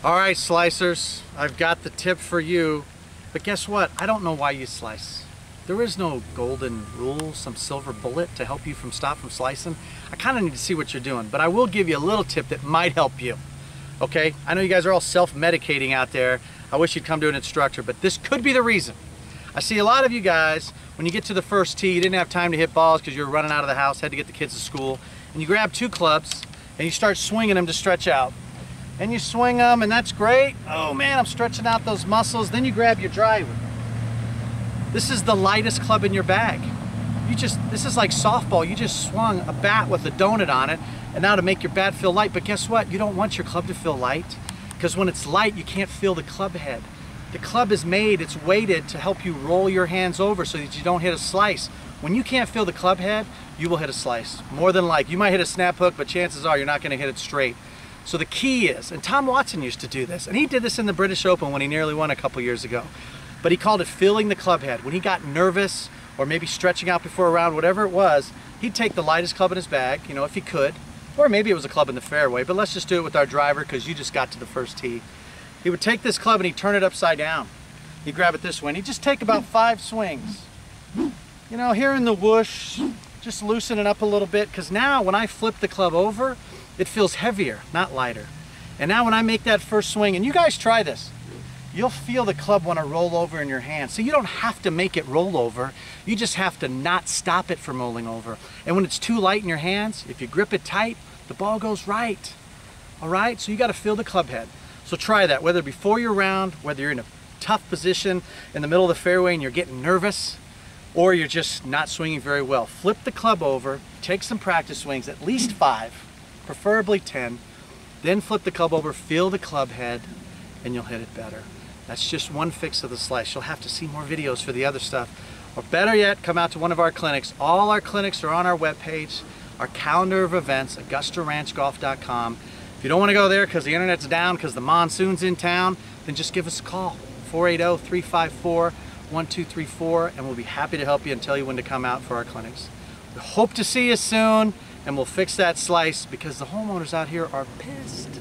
All right, slicers, I've got the tip for you, but guess what? I don't know why you slice. There is no golden rule, some silver bullet to help you stop from slicing. I kind of need to see what you're doing, but I will give you a little tip that might help you. Okay, I know you guys are all self-medicating out there. I wish you'd come to an instructor, but this could be the reason. I see a lot of you guys, when you get to the first tee, you didn't have time to hit balls because you were running out of the house, had to get the kids to school, and you grab two clubs and you start swinging them to stretch out. And you swing them, and that's great. Oh man, I'm stretching out those muscles. Then you grab your driver. This is the lightest club in your bag. This is like softball. You just swung a bat with a donut on it, and now to make your bat feel light. But guess what? You don't want your club to feel light, because when it's light, you can't feel the club head. The club is made, it's weighted to help you roll your hands over so that you don't hit a slice. When you can't feel the club head, you will hit a slice. More than like, you might hit a snap hook, but chances are you're not gonna hit it straight. So the key is, and Tom Watson used to do this, and he did this in the British Open when he nearly won a couple years ago, but he called it feeling the club head. When he got nervous, or maybe stretching out before a round, whatever it was, he'd take the lightest club in his bag, you know, if he could, or maybe it was a club in the fairway, but let's just do it with our driver because you just got to the first tee. He would take this club and he'd turn it upside down. He'd grab it this way and he'd just take about 5 swings. You know, here in the whoosh, just loosen it up a little bit, because now when I flip the club over, it feels heavier, not lighter. And now when I make that first swing, and you guys try this, you'll feel the club want to roll over in your hand. So you don't have to make it roll over, you just have to not stop it from rolling over. And when it's too light in your hands, if you grip it tight, the ball goes right. All right, so you got to feel the club head. So try that, whether before your round, whether you're in a tough position in the middle of the fairway and you're getting nervous, or you're just not swinging very well. Flip the club over, take some practice swings, at least 5, preferably 10, then flip the club over, feel the club head, and you'll hit it better. That's just one fix of the slice. You'll have to see more videos for the other stuff. Or better yet, come out to one of our clinics. All our clinics are on our webpage, our calendar of events, AugustaRanchGolf.com. If you don't want to go there because the internet's down, because the monsoon's in town, then just give us a call, 480-354-1234, and we'll be happy to help you and tell you when to come out for our clinics. We hope to see you soon, and we'll fix that slice because the homeowners out here are pissed.